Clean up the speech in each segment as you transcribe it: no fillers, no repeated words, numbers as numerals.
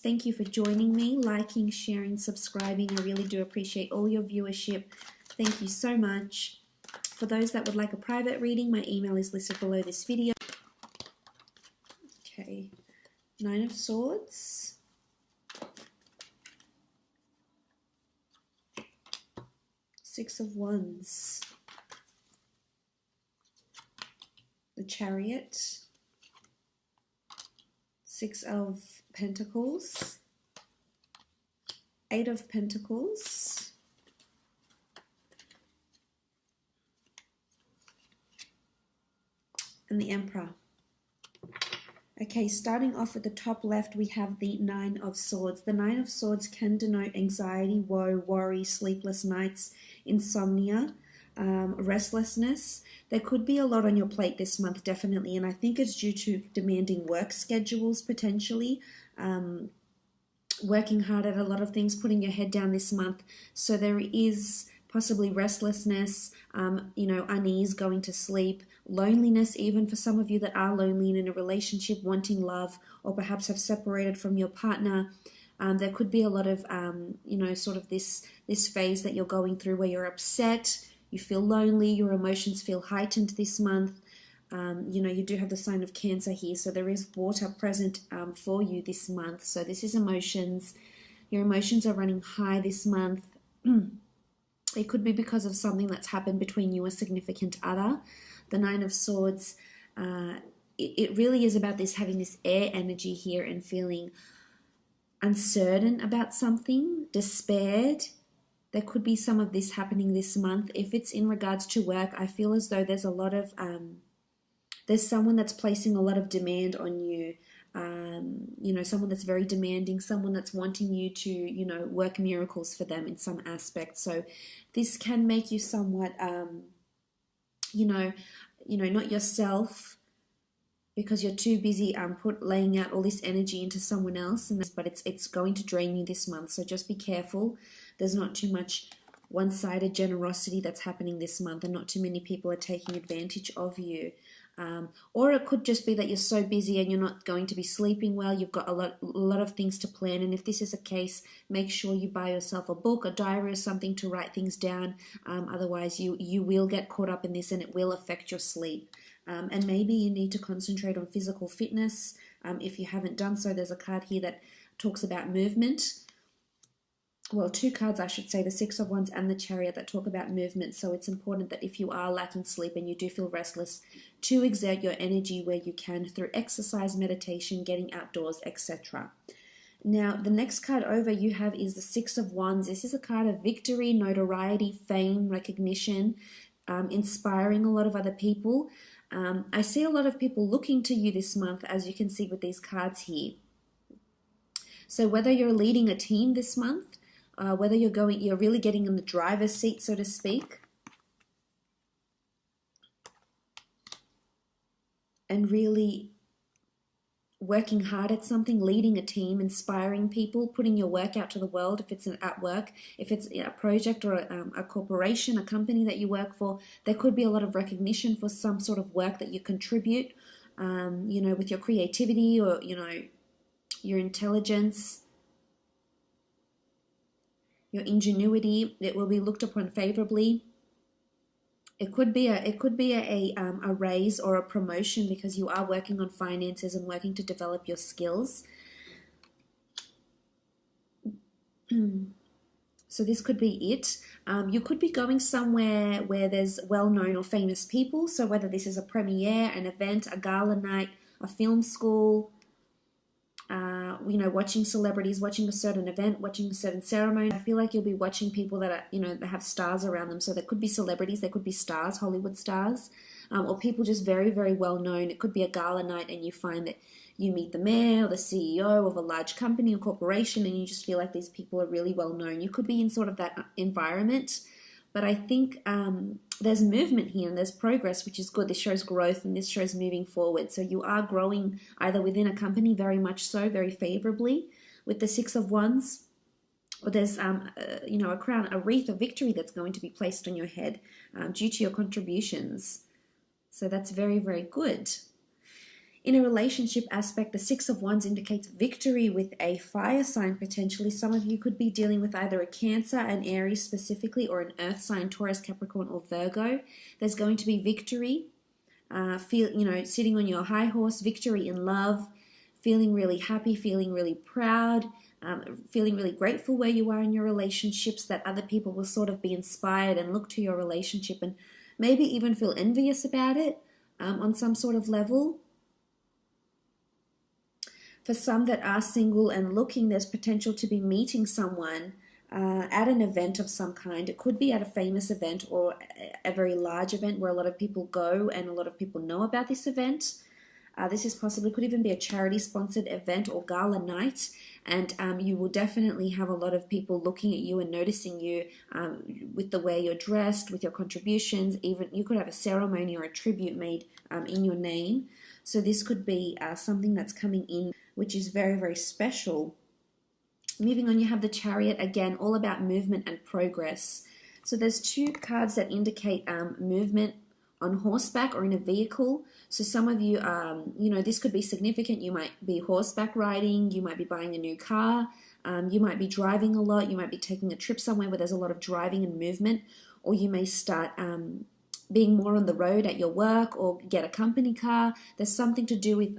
Thank you for joining me, liking, sharing, subscribing. I really do appreciate all your viewership. Thank you so much. For those that would like a private reading, my email is listed below this video. Okay, 9 of Swords. Six of Wands. The Chariot. Six of Pentacles. Eight of Pentacles. And the Emperor. Okay, starting off at the top left, we have the 9 of Swords. The 9 of Swords can denote anxiety, woe, worry, sleepless nights, insomnia, restlessness. There could be a lot on your plate this month, definitely, and I think it's due to demanding work schedules, potentially, working hard at a lot of things, putting your head down this month. So there is possibly restlessness, unease, going to sleep, loneliness, even for some of you that are lonely and in a relationship, wanting love, or perhaps have separated from your partner. There could be a lot of, sort of this phase that you're going through where you're upset, you feel lonely, your emotions feel heightened this month. You do have the sign of Cancer here, so there is water present for you this month. So this is emotions. Your emotions are running high this month. It could be because of something that's happened between you and a significant other. The 9 of Swords, it really is about this, having this air energy here and feeling uncertain about something, despaired. There could be some of this happening this month. If it's in regards to work, I feel as though there's a lot of, there's someone that's placing a lot of demand on you. Someone that's very demanding, someone that's wanting you to, work miracles for them in some aspect. So this can make you somewhat, not yourself, because you're too busy laying out all this energy into someone else, but it's going to drain you this month. So just be careful. There's not too much one-sided generosity that's happening this month, and not too many people are taking advantage of you. Or it could just be that you're so busy and you're not going to be sleeping well. You've got a lot of things to plan. And if this is a case, make sure you buy yourself a book, a diary, or something to write things down. Otherwise, you will get caught up in this and it will affect your sleep. And maybe you need to concentrate on physical fitness. If you haven't done so, there's a card here that talks about movement. Well, 2 cards, I should say, the 6 of Wands and the Chariot, that talk about movement. So it's important that if you are lacking sleep and you do feel restless, to exert your energy where you can through exercise, meditation, getting outdoors, etc. Now, the next card over you have is the 6 of Wands. This is a card of victory, notoriety, fame, recognition, inspiring a lot of other people. I see a lot of people looking to you this month, as you can see with these cards here. So whether you're leading a team this month, whether you're really getting in the driver's seat, so to speak, and really working hard at something, leading a team, inspiring people, putting your work out to the world. If it's at work, if it's a project or a corporation, a company that you work for, there could be a lot of recognition for some sort of work that you contribute, with your creativity or, your intelligence, your ingenuity. It will be looked upon favorably. It could be a raise or a promotion because you are working on finances and working to develop your skills. So this could be it. You could be going somewhere where there's well-known or famous people. So whether this is a premiere, an event, a gala night, a film school, watching celebrities, watching a certain event, watching a certain ceremony. I feel like you'll be watching people that are, that have stars around them. So there could be celebrities, there could be stars, Hollywood stars, or people just very, very well known. It could be a gala night and you find that you meet the mayor or the CEO of a large company or corporation and you just feel like these people are really well known. You could be in sort of that environment. But I think there's movement here and there's progress, which is good. This shows growth and this shows moving forward. So you are growing either within a company, very much so, very favorably, with the 6 of Wands, or there's a crown, a wreath of victory that's going to be placed on your head due to your contributions. So that's very, very good. In a relationship aspect, the Six of Wands indicates victory with a fire sign potentially. Some of you could be dealing with either a Cancer, an Aries specifically, or an earth sign, Taurus, Capricorn, or Virgo. There's going to be victory. Sitting on your high horse, victory in love, feeling really happy, feeling really proud, feeling really grateful where you are in your relationships, that other people will sort of be inspired and look to your relationship and maybe even feel envious about it on some sort of level. For some that are single and looking, there's potential to be meeting someone at an event of some kind. It could be at a famous event or a very large event where a lot of people go and a lot of people know about this event. This is possibly, could even be a charity-sponsored event or gala night, and you will definitely have a lot of people looking at you and noticing you with the way you're dressed, with your contributions. Even you could have a ceremony or a tribute made in your name. So this could be something that's coming in, which is very, very special. Moving on, you have the Chariot, again, all about movement and progress. So there's two cards that indicate movement on horseback or in a vehicle. So some of you, this could be significant. You might be horseback riding, you might be buying a new car, you might be driving a lot, you might be taking a trip somewhere where there's a lot of driving and movement, or you may start being more on the road at your work or get a company car. There's something to do with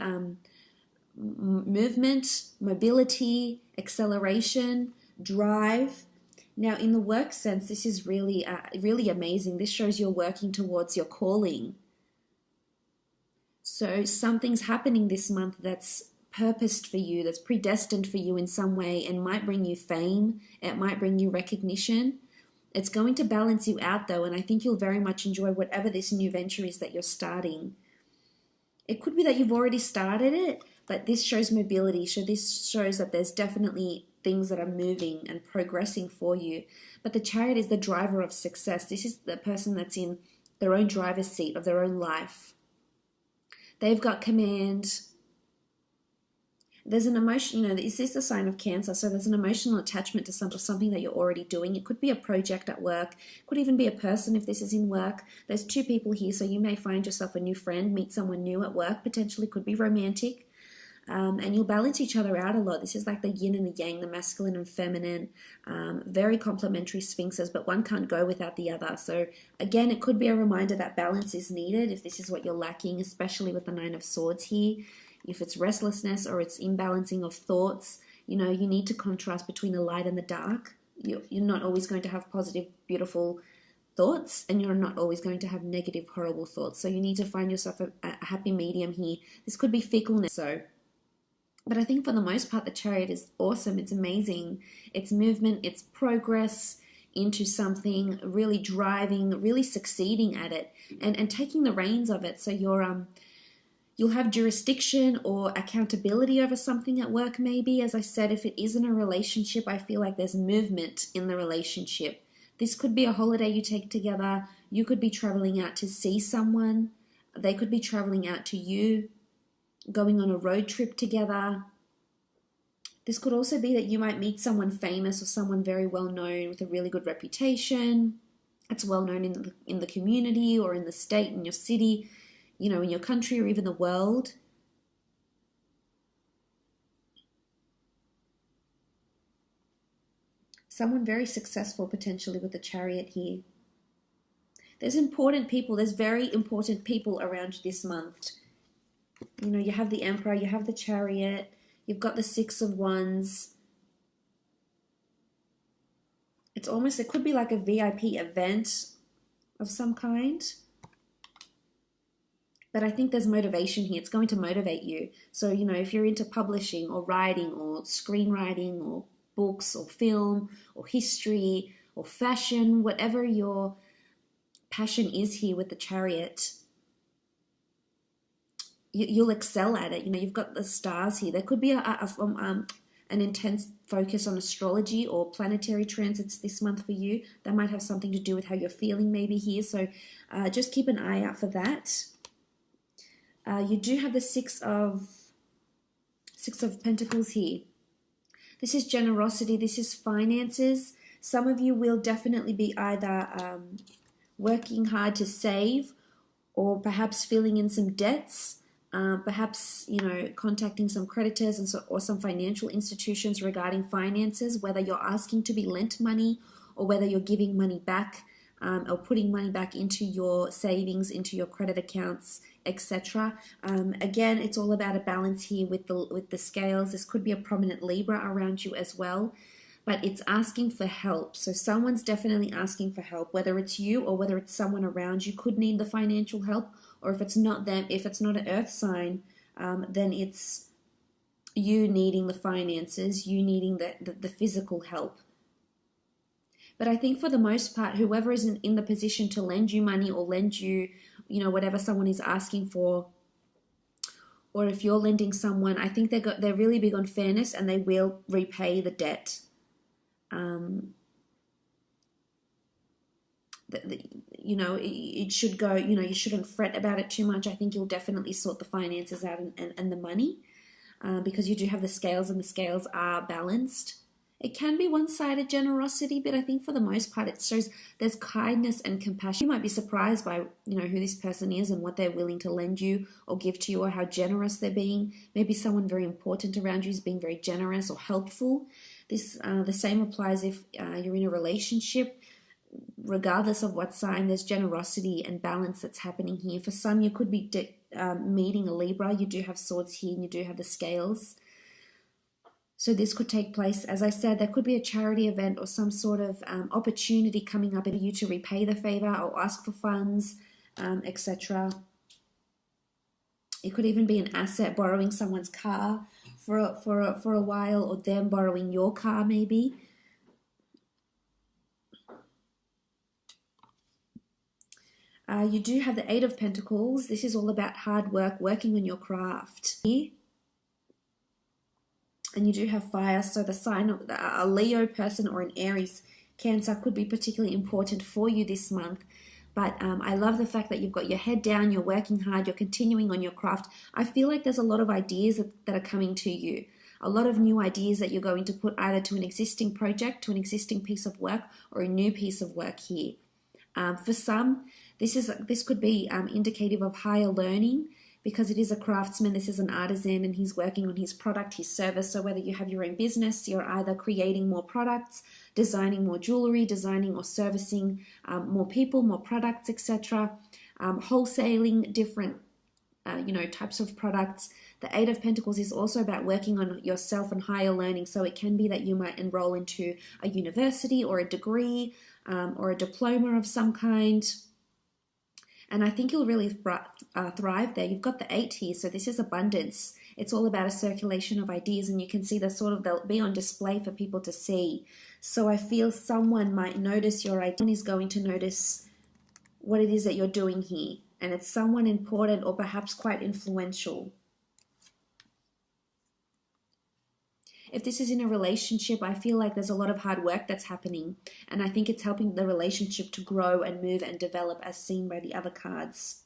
movement, mobility, acceleration, drive. Now, in the work sense, this is really, really amazing. This shows you're working towards your calling. So something's happening this month that's purposed for you, that's predestined for you in some way, and might bring you fame. It might bring you recognition. It's going to balance you out, though, and I think you'll very much enjoy whatever this new venture is that you're starting. It could be that you've already started it, but this shows mobility. So this shows that there's definitely things that are moving and progressing for you. But the Chariot is the driver of success. This is the person that's in their own driver's seat of their own life. They've got command. There's an emotion, this is the sign of Cancer, so there's an emotional attachment to something that you're already doing. It could be a project at work, could even be a person if this is in work. There's two people here, so you may find yourself a new friend, meet someone new at work, potentially could be romantic. And you'll balance each other out a lot. This is like the yin and the yang, the masculine and feminine, very complementary sphinxes, but one can't go without the other. So again, it could be a reminder that balance is needed if this is what you're lacking, especially with the Nine of Swords here. If it's restlessness or it's imbalancing of thoughts, you need to contrast between the light and the dark. You're not always going to have positive, beautiful thoughts, and you're not always going to have negative, horrible thoughts. So you need to find yourself a happy medium here. This could be fickleness. But I think for the most part, the Chariot is awesome. It's amazing. It's movement, it's progress into something, really driving, really succeeding at it, and taking the reins of it. So you'll have jurisdiction or accountability over something at work maybe. As I said, if it isn't a relationship, I feel like there's movement in the relationship. This could be a holiday you take together. You could be traveling out to see someone. They could be traveling out to you, going on a road trip together. This could also be that you might meet someone famous or someone very well known with a really good reputation. It's well known in the community or in the state, in your city, in your country or even the world. Someone very successful potentially with the Chariot here. There's important people, there's very important people around you this month. You have the Emperor, you have the Chariot, you've got the Six of Wands. It could be like a VIP event of some kind. But I think there's motivation here. It's going to motivate you. So, if you're into publishing or writing or screenwriting or books or film or history or fashion, whatever your passion is here with the Chariot, you'll excel at it. You've got the stars here. There could be an intense focus on astrology or planetary transits this month for you. That might have something to do with how you're feeling maybe here. So just keep an eye out for that. You do have the Six of Pentacles here. This is generosity. This is finances. Some of you will definitely be either working hard to save or perhaps filling in some debts. Perhaps, you know, contacting some creditors and or some financial institutions regarding finances, whether you're asking to be lent money or whether you're giving money back, or putting money back into your savings, into your credit accounts, etc. Again, it's all about a balance here with the scales. This could be a prominent Libra around you as well, but it's asking for help. So someone's definitely asking for help, whether it's you or whether it's someone around you could need the financial help, or if it's not them, if it's not an earth sign, then it's you needing the finances, you needing the physical help. But I think for the most part, whoever is in the position to lend you money or lend you, you know, whatever someone is asking for, or if you're lending someone, I think they're really big on fairness and they will repay the debt. You know, it should go, you know, you shouldn't fret about it too much. I think you'll definitely sort the finances out and the money, because you do have the scales and the scales are balanced. It can be one-sided generosity, but I think for the most part it shows there's kindness and compassion. You might be surprised by, you know, who this person is and what they're willing to lend you or give to you, or how generous they're being. Maybe someone very important around you is being very generous or helpful. This the same applies if you're in a relationship. Regardless of what sign, there's generosity and balance that's happening here. For some, you could be meeting a Libra. You do have swords here and you do have the scales. So this could take place, as I said, there could be a charity event or some sort of opportunity coming up for you to repay the favor or ask for funds, etc. It could even be an asset, borrowing someone's car for a while, or them borrowing your car maybe. You do have the Eight of Pentacles. This is all about hard work, working on your craft. And you do have fire, so the sign of a Leo person or an Aries, Cancer could be particularly important for you this month. But I love the fact that you've got your head down, you're working hard, you're continuing on your craft. I feel like there's a lot of ideas that are coming to you. A lot of new ideas that you're going to put either to an existing project, to an existing piece of work, or a new piece of work here. For some, this could be indicative of higher learning, because it is a craftsman, this is an artisan, and he's working on his product, his service. So whether you have your own business, you're either creating more products, designing more jewelry, designing or servicing more people, more products, etc. Wholesaling different types of products. The Eight of Pentacles is also about working on yourself and higher learning. So it can be that you might enroll into a university or a degree or a diploma of some kind. And I think you'll really thrive there. You've got the 8 here, so this is abundance. It's all about a circulation of ideas, and you can see they'll be on display for people to see. So I feel someone might notice your idea. Someone is going to notice what it is that you're doing here, and it's someone important or perhaps quite influential. If this is in a relationship, I feel like there's a lot of hard work that's happening, and I think it's helping the relationship to grow and move and develop, as seen by the other cards.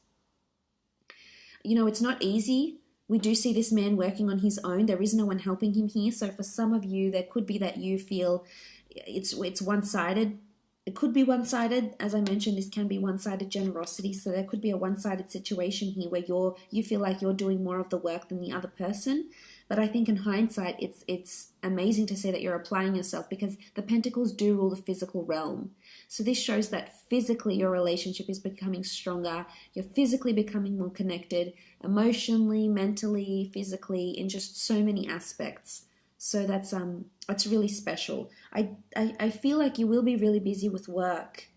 You know, it's not easy. We do see this man working on his own. There is no one helping him here. So for some of you, there could be that you feel it's one-sided. It could be one-sided. As I mentioned, this can be one-sided generosity. So there could be a one-sided situation here where you feel like you're doing more of the work than the other person. But I think in hindsight, it's amazing to say that you're applying yourself, because the Pentacles do rule the physical realm. So this shows that physically your relationship is becoming stronger. You're physically becoming more connected, emotionally, mentally, physically, in just so many aspects. So that's really special. I feel like you will be really busy with work.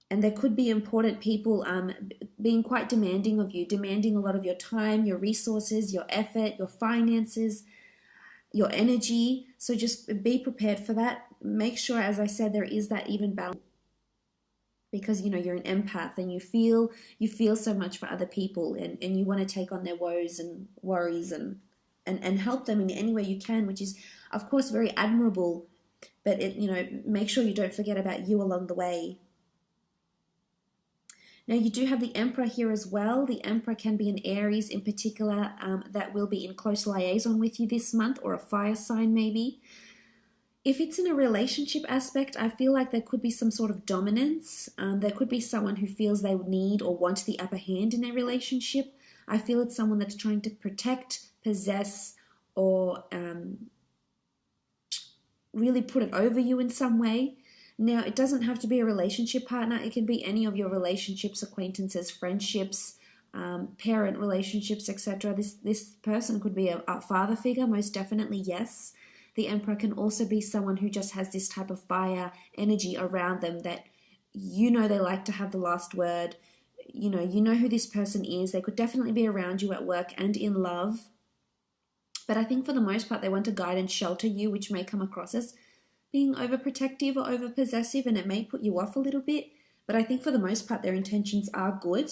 And there could be important people being quite demanding of you, demanding a lot of your time, your resources, your effort, your finances, your energy. So just be prepared for that. Make sure, as I said, there is that even balance, because, you know, you're an empath and you feel so much for other people, and you want to take on their woes and worries and help them in any way you can, which is, of course, very admirable. But make sure you don't forget about you along the way. Now, you do have the Emperor here as well. The Emperor can be an Aries in particular that will be in close liaison with you this month, or a fire sign maybe. If it's in a relationship aspect, I feel like there could be some sort of dominance. There could be someone who feels they need or want the upper hand in a relationship. I feel it's someone that's trying to protect, possess, or really put it over you in some way. Now, it doesn't have to be a relationship partner. It can be any of your relationships, acquaintances, friendships, parent relationships, etc. This person could be a father figure, most definitely, yes. The Emperor can also be someone who just has this type of fire energy around them that they like to have the last word. You know who this person is. They could definitely be around you at work and in love. But I think for the most part, they want to guide and shelter you, which may come across as being overprotective or overpossessive, and it may put you off a little bit. But I think for the most part, their intentions are good.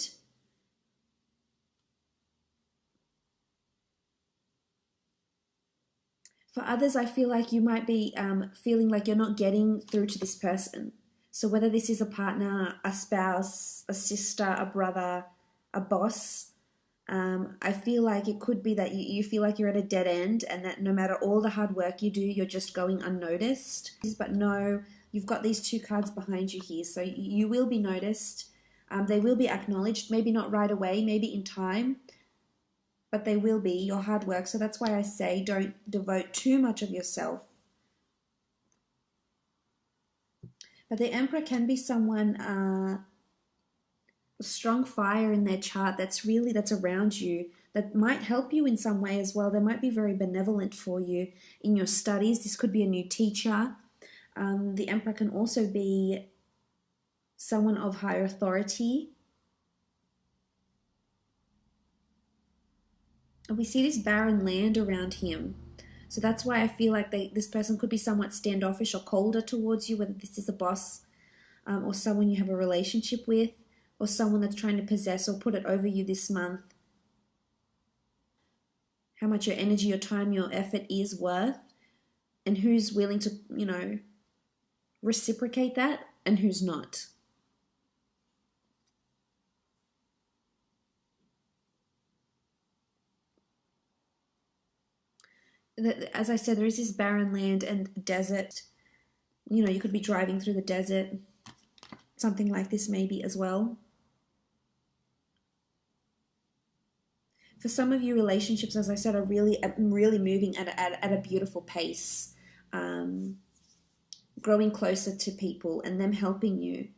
For others, I feel like you might be feeling like you're not getting through to this person. So whether this is a partner, a spouse, a sister, a brother, a boss, I feel like it could be that you feel like you're at a dead end, and that no matter all the hard work you do, you're just going unnoticed. But no, you've got these two cards behind you here, so you will be noticed. They will be acknowledged, maybe not right away, maybe in time, but they will be your hard work. So that's why I say don't devote too much of yourself. But the Emperor can be someone strong fire in their chart that's around you, that might help you in some way as well. They might be very benevolent for you in your studies. This could be a new teacher. The Emperor can also be someone of higher authority. And we see this barren land around him. So that's why I feel like this person could be somewhat standoffish or colder towards you, whether this is a boss or someone you have a relationship with, or someone that's trying to possess or put it over you this month. How much your energy, your time, your effort is worth, and who's willing to, reciprocate that, and who's not. As I said, there is this barren land and desert. You could be driving through the desert. Something like this maybe as well. For some of you, relationships, as I said, are really moving at a beautiful pace. Growing closer to people and them helping you.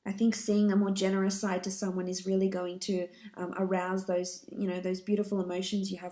I think seeing a more generous side to someone is really going to arouse those beautiful emotions you have